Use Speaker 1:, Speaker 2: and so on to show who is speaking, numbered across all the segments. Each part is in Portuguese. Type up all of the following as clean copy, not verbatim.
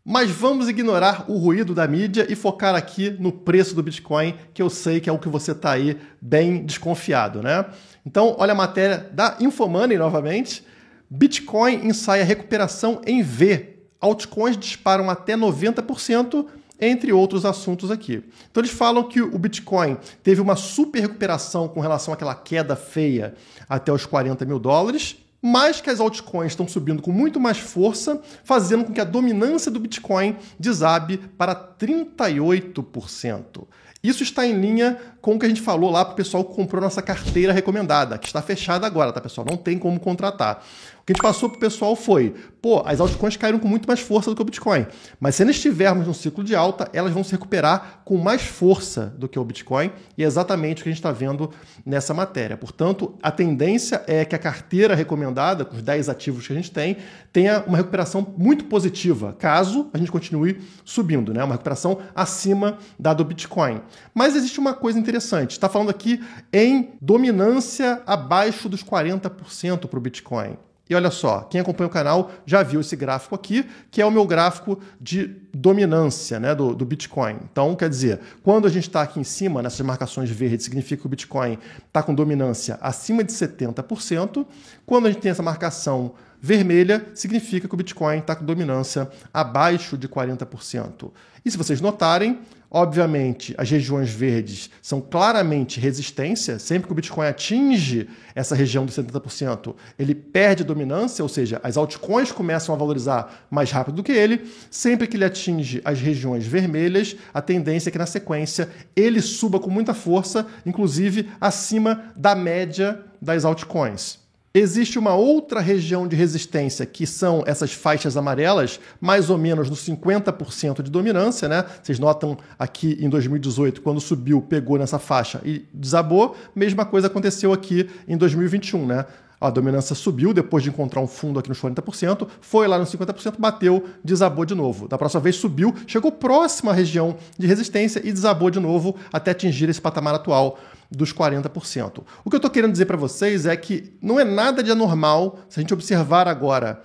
Speaker 1: Mas vamos ignorar o ruído da mídia e focar aqui no preço do Bitcoin, que eu sei que é o que você está aí bem desconfiado, né? Então, olha a matéria da Infomoney novamente. Bitcoin ensaia recuperação em V. Altcoins disparam até 90%, entre outros assuntos aqui. Então eles falam que o Bitcoin teve uma super recuperação com relação àquela queda feia até os $40 mil, mas que as altcoins estão subindo com muito mais força, fazendo com que a dominância do Bitcoin desabe para 38%. Isso está em linha com o que a gente falou lá para o pessoal que comprou nossa carteira recomendada, que está fechada agora, tá, pessoal? Não tem como contratar. O que a gente passou para o pessoal foi, as altcoins caíram com muito mais força do que o Bitcoin, mas se nós estivermos num ciclo de alta, elas vão se recuperar com mais força do que o Bitcoin, e é exatamente o que a gente está vendo nessa matéria. Portanto, a tendência é que a carteira recomendada, com os 10 ativos que a gente tem, tenha uma recuperação muito positiva, caso a gente continue subindo, né? Uma recuperação acima da do Bitcoin. Mas existe uma coisa interessante, está falando aqui em dominância abaixo dos 40% para o Bitcoin. E olha só, quem acompanha o canal já viu esse gráfico aqui, que é o meu gráfico de dominância, né, do Bitcoin. Então, quer dizer, quando a gente está aqui em cima, nessas marcações verdes, significa que o Bitcoin está com dominância acima de 70%. Quando a gente tem essa marcação vermelha, significa que o Bitcoin está com dominância abaixo de 40%. E se vocês notarem, obviamente, as regiões verdes são claramente resistência. Sempre que o Bitcoin atinge essa região dos 70%, ele perde dominância, ou seja, as altcoins começam a valorizar mais rápido do que ele. Sempre que ele atinge as regiões vermelhas, a tendência é que na sequência ele suba com muita força, inclusive acima da média das altcoins. Existe uma outra região de resistência, que são essas faixas amarelas, mais ou menos no 50% de dominância, né? Vocês notam aqui em 2018, quando subiu, pegou nessa faixa e desabou. Mesma coisa aconteceu aqui em 2021, né? A dominância subiu depois de encontrar um fundo aqui nos 40%, foi lá nos 50%, bateu, desabou de novo. Da próxima vez subiu, chegou próximo à região de resistência e desabou de novo até atingir esse patamar atual dos 40%. O que eu estou querendo dizer para vocês é que não é nada de anormal se a gente observar agora,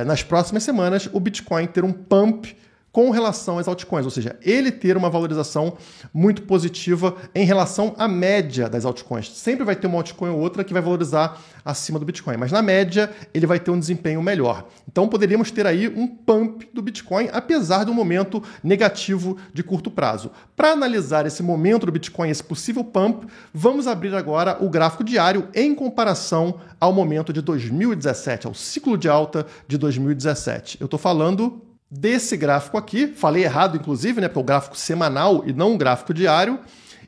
Speaker 1: nas próximas semanas, o Bitcoin ter um pump com relação às altcoins, ou seja, ele ter uma valorização muito positiva em relação à média das altcoins. Sempre vai ter uma altcoin ou outra que vai valorizar acima do Bitcoin, mas na média ele vai ter um desempenho melhor. Então poderíamos ter aí um pump do Bitcoin, apesar de um momento negativo de curto prazo. Para analisar esse momento do Bitcoin, esse possível pump, vamos abrir agora o gráfico diário em comparação ao momento de 2017, ao ciclo de alta de 2017. Eu estou falando desse gráfico aqui, falei errado inclusive, né, porque é o gráfico semanal e não o gráfico diário,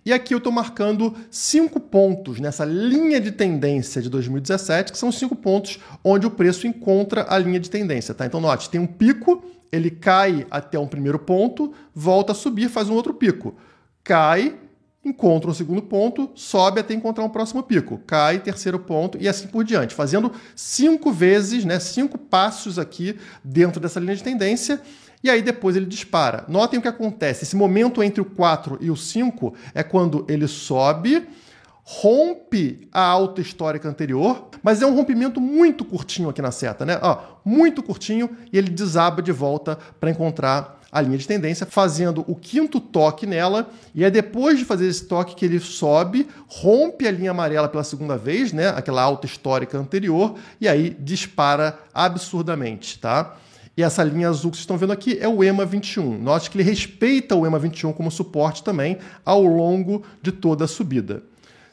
Speaker 1: e aqui eu estou marcando 5 pontos nessa linha de tendência de 2017, que são 5 pontos onde o preço encontra a linha de tendência, tá? Então note, tem um pico, ele cai até um primeiro ponto, volta a subir, faz um outro pico, cai, encontra um segundo ponto, sobe até encontrar um próximo pico, cai, terceiro ponto e assim por diante, fazendo 5 vezes, né, 5 passos aqui dentro dessa linha de tendência, e aí depois ele dispara. Notem o que acontece, esse momento entre o 4 e o 5 é quando ele sobe, rompe a alta histórica anterior, mas é um rompimento muito curtinho aqui na seta, né? Muito curtinho, e ele desaba de volta para encontrar a linha de tendência, fazendo o 5º toque nela, e é depois de fazer esse toque que ele sobe, rompe a linha amarela pela segunda vez, né, aquela alta histórica anterior, e aí dispara absurdamente, tá? E essa linha azul que vocês estão vendo aqui é o EMA 21. Note que ele respeita o EMA 21 como suporte também ao longo de toda a subida.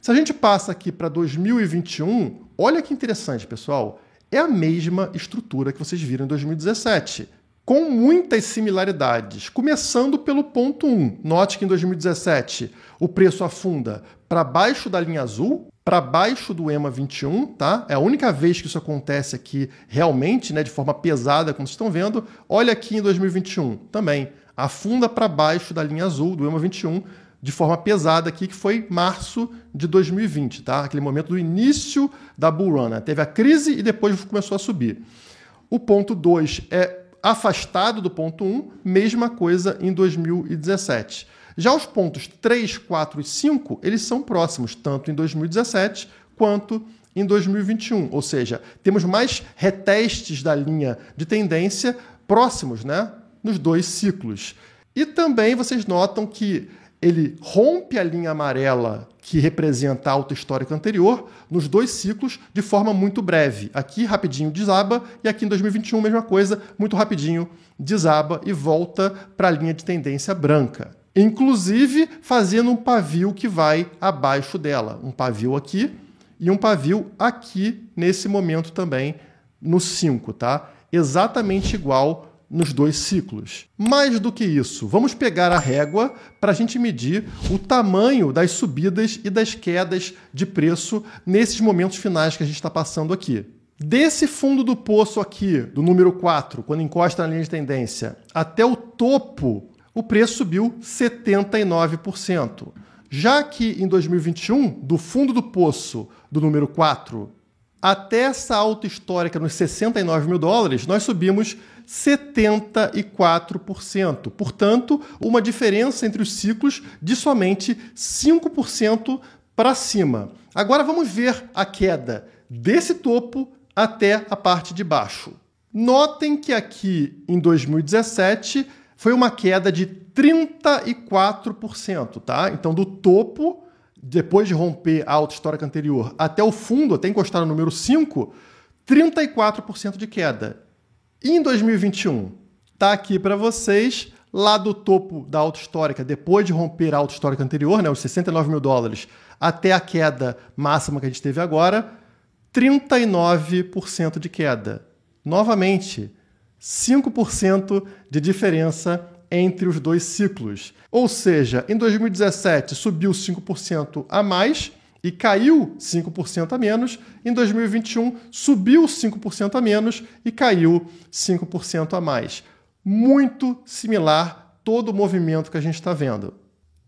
Speaker 1: Se a gente passa aqui para 2021, olha que interessante, pessoal, é a mesma estrutura que vocês viram em 2017. Com muitas similaridades, começando pelo ponto 1. Note que em 2017 o preço afunda para baixo da linha azul, para baixo do EMA 21, tá? É a única vez que isso acontece aqui realmente, né, de forma pesada, como vocês estão vendo. Olha aqui em 2021, também afunda para baixo da linha azul do EMA 21, de forma pesada aqui, que foi março de 2020, tá? Aquele momento do início da bull run, né? Teve a crise e depois começou a subir. O ponto 2 é afastado do ponto 1, mesma coisa em 2017. Já os pontos 3, 4 e 5, eles são próximos, tanto em 2017 quanto em 2021. Ou seja, temos mais retestes da linha de tendência próximos, né? nos 2 ciclos. E também vocês notam que ele rompe a linha amarela que representa a alta histórica anterior nos 2 ciclos de forma muito breve. Aqui rapidinho desaba e aqui em 2021 mesma coisa, muito rapidinho desaba e volta para a linha de tendência branca. Inclusive fazendo um pavio que vai abaixo dela. Um pavio aqui e um pavio aqui nesse momento também no 5, tá? Exatamente igual nos 2 ciclos. Mais do que isso, vamos pegar a régua para a gente medir o tamanho das subidas e das quedas de preço nesses momentos finais que a gente está passando aqui. Desse fundo do poço aqui, do número 4, quando encosta na linha de tendência, até o topo, o preço subiu 79%. Já que em 2021, do fundo do poço do número 4 até essa alta histórica nos 69 mil dólares, nós subimos 74%. Portanto, uma diferença entre os ciclos de somente 5% para cima. Agora vamos ver a queda desse topo até a parte de baixo. Notem que aqui em 2017 foi uma queda de 34%, tá? Então, do topo, depois de romper a alta histórica anterior, até o fundo, até encostar no número 5, 34% de queda. E em 2021, tá aqui para vocês, lá do topo da alta histórica, depois de romper a alta histórica anterior, né, os 69 mil dólares, até a queda máxima que a gente teve agora, 39% de queda. Novamente, 5% de diferença entre os 2 ciclos. Ou seja, em 2017 subiu 5% a mais e caiu 5% a menos. Em 2021 subiu 5% a menos e caiu 5% a mais. Muito similar todo o movimento que a gente está vendo.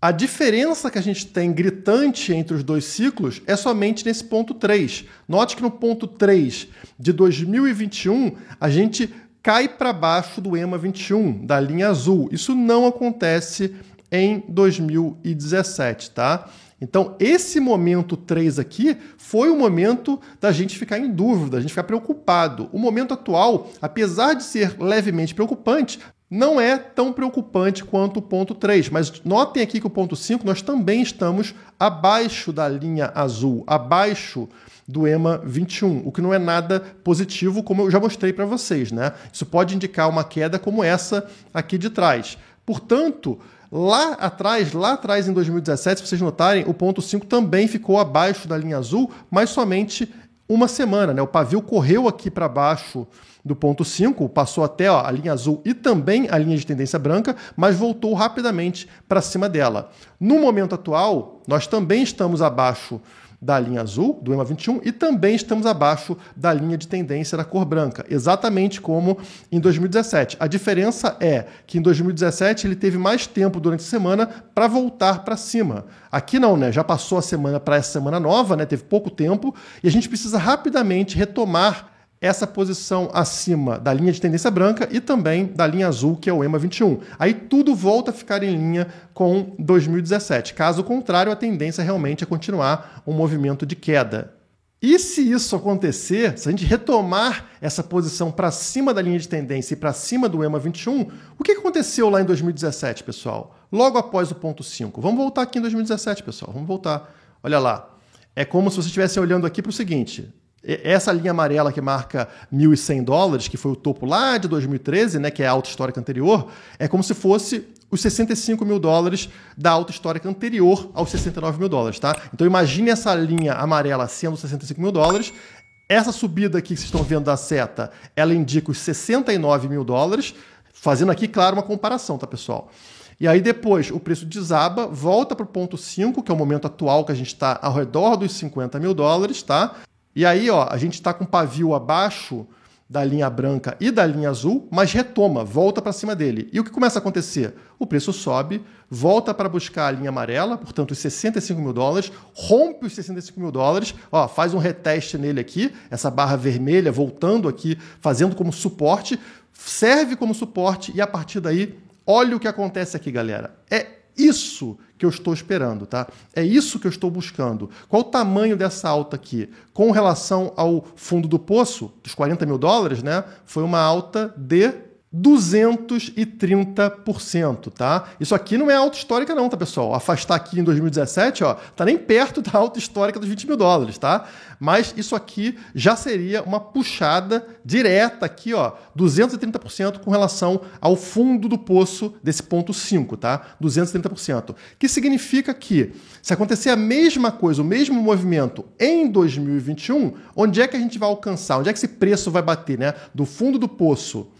Speaker 1: A diferença que a gente tem gritante entre os 2 ciclos é somente nesse ponto 3. Note que no ponto 3 de 2021 a gente cai para baixo do EMA 21, da linha azul. Isso não acontece em 2017, tá? Então, esse momento 3 aqui foi o momento da gente ficar em dúvida, da gente ficar preocupado. O momento atual, apesar de ser levemente preocupante, não é tão preocupante quanto o ponto 3. Mas notem aqui que o ponto 5 nós também estamos abaixo da linha azul, abaixo do EMA 21, o que não é nada positivo, como eu já mostrei para vocês, né? Isso pode indicar uma queda como essa aqui de trás. Portanto, lá atrás em 2017, se vocês notarem, o ponto 5 também ficou abaixo da linha azul, mas somente uma semana, né? O pavio correu aqui para baixo do ponto 5, passou até a linha azul e também a linha de tendência branca, mas voltou rapidamente para cima dela. No momento atual, nós também estamos abaixo da linha azul, do EMA 21, e também estamos abaixo da linha de tendência da cor branca, exatamente como em 2017. A diferença é que em 2017 ele teve mais tempo durante a semana para voltar para cima. Aqui não, né? Já passou a semana para essa semana nova, né? Teve pouco tempo, e a gente precisa rapidamente retomar essa posição acima da linha de tendência branca e também da linha azul, que é o EMA 21. Aí tudo volta a ficar em linha com 2017. Caso contrário, a tendência realmente é continuar um movimento de queda. E se isso acontecer, se a gente retomar essa posição para cima da linha de tendência e para cima do EMA 21, o que aconteceu lá em 2017, pessoal? Logo após o ponto 5. Vamos voltar aqui em 2017, pessoal. Vamos voltar. Olha lá. É como se você estivesse olhando aqui para o seguinte. Essa linha amarela que marca 1.100 dólares, que foi o topo lá de 2013, né, que é a alta histórica anterior, é como se fosse os 65 mil dólares da alta histórica anterior aos 69 mil dólares, tá? Então imagine essa linha amarela sendo 65 mil dólares. Essa subida aqui que vocês estão vendo da seta, ela indica os 69 mil dólares, fazendo aqui, claro, uma comparação, tá, pessoal? E aí depois o preço desaba, volta para o ponto 5, que é o momento atual que a gente está ao redor dos 50 mil dólares, tá? E aí, ó, a gente está com pavio abaixo da linha branca e da linha azul, mas retoma, volta para cima dele. E o que começa a acontecer? O preço sobe, volta para buscar a linha amarela, portanto, os 65 mil dólares, rompe os 65 mil dólares, ó, faz um reteste nele aqui, essa barra vermelha voltando aqui, fazendo como suporte, serve como suporte e a partir daí, olha o que acontece aqui, galera. É isso que eu estou esperando, tá? É isso que eu estou buscando. Qual o tamanho dessa alta aqui? Com relação ao fundo do poço, dos 40 mil dólares, né? Foi uma alta de 230%, tá? Isso aqui não é alta histórica não, tá, pessoal? Afastar aqui em 2017, ó, tá nem perto da alta histórica dos 20 mil dólares, tá? Mas isso aqui já seria uma puxada direta aqui, ó, 230% com relação ao fundo do poço desse ponto 5, tá? 230%. Que significa que, se acontecer a mesma coisa, o mesmo movimento em 2021, onde é que a gente vai alcançar? Onde é que esse preço vai bater, né? Do fundo do poço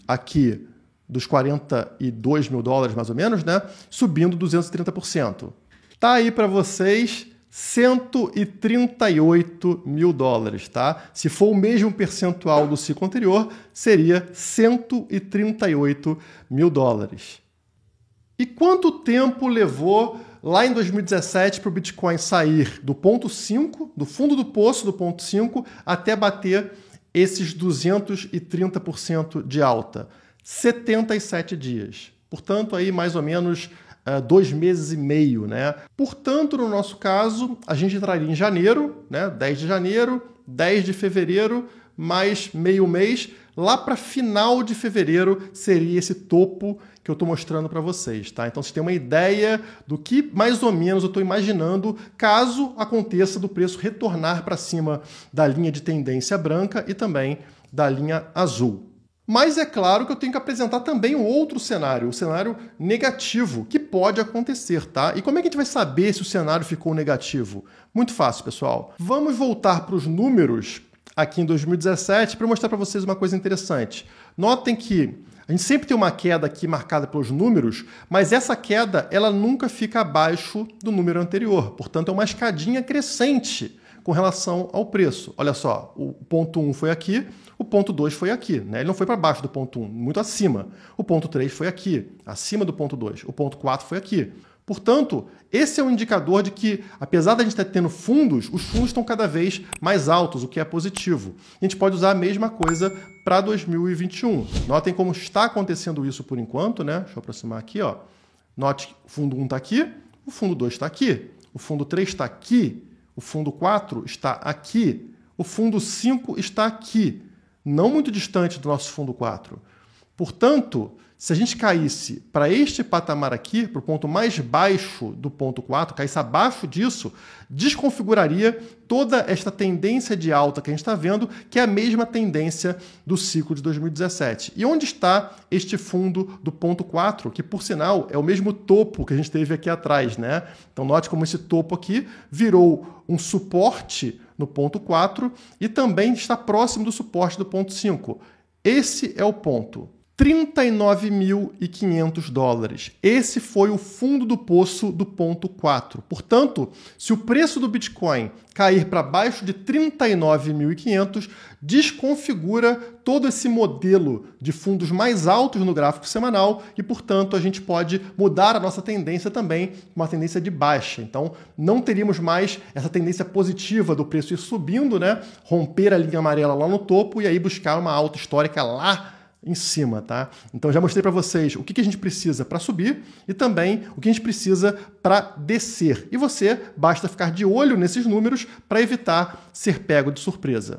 Speaker 1: aqui dos 42 mil dólares, mais ou menos, né? Subindo 230%. Tá aí para vocês 138 mil dólares, tá? Se for o mesmo percentual do ciclo anterior, seria 138 mil dólares. E quanto tempo levou lá em 2017 para o Bitcoin sair do ponto 5, do fundo do poço do ponto 5, até bater esses 230% de alta? 77 dias. Portanto, aí mais ou menos 2 meses e meio, né? Portanto, no nosso caso, a gente entraria em janeiro, né? 10 de janeiro, 10 de fevereiro, mais meio mês. Lá para final de fevereiro seria esse topo que eu estou mostrando para vocês, tá? Então, vocês têm uma ideia do que mais ou menos eu estou imaginando caso aconteça do preço retornar para cima da linha de tendência branca e também da linha azul. Mas é claro que eu tenho que apresentar também um outro cenário, o cenário negativo, que pode acontecer, tá? E como é que a gente vai saber se o cenário ficou negativo? Muito fácil, pessoal. Vamos voltar para os números aqui em 2017 para mostrar para vocês uma coisa interessante. Notem que a gente sempre tem uma queda aqui marcada pelos números, mas essa queda ela nunca fica abaixo do número anterior. Portanto, é uma escadinha crescente com relação ao preço. Olha só, o ponto 1 foi aqui, o ponto 2 foi aqui, né? Ele não foi para baixo do ponto 1, muito acima. O ponto 3 foi aqui, acima do ponto 2. O ponto 4 foi aqui. Portanto, esse é um indicador de que, apesar da gente estar tendo fundos, os fundos estão cada vez mais altos, o que é positivo. A gente pode usar a mesma coisa para 2021. Notem como está acontecendo isso por enquanto, né? Deixa eu aproximar aqui, ó. Note que o fundo 1 está aqui, o fundo 2 está aqui, o fundo 3 está aqui, o fundo 4 está aqui, o fundo 5 está aqui, não muito distante do nosso fundo 4. Portanto, se a gente caísse para este patamar aqui, para o ponto mais baixo do ponto 4, caísse abaixo disso, desconfiguraria toda esta tendência de alta que a gente está vendo, que é a mesma tendência do ciclo de 2017. E onde está este fundo do ponto 4, que, por sinal, é o mesmo topo que a gente teve aqui atrás, né? Então, note como esse topo aqui virou um suporte no ponto 4 e também está próximo do suporte do ponto 5. Esse é o ponto. 39.500 dólares. Esse foi o fundo do poço do ponto 4. Portanto, se o preço do Bitcoin cair para baixo de 39.500, desconfigura todo esse modelo de fundos mais altos no gráfico semanal e, portanto, a gente pode mudar a nossa tendência também, uma tendência de baixa. Então, não teríamos mais essa tendência positiva do preço ir subindo, né? Romper a linha amarela lá no topo e aí buscar uma alta histórica lá em cima, tá? Então já mostrei para vocês o que a gente precisa para subir e também o que a gente precisa para descer. E você basta ficar de olho nesses números para evitar ser pego de surpresa.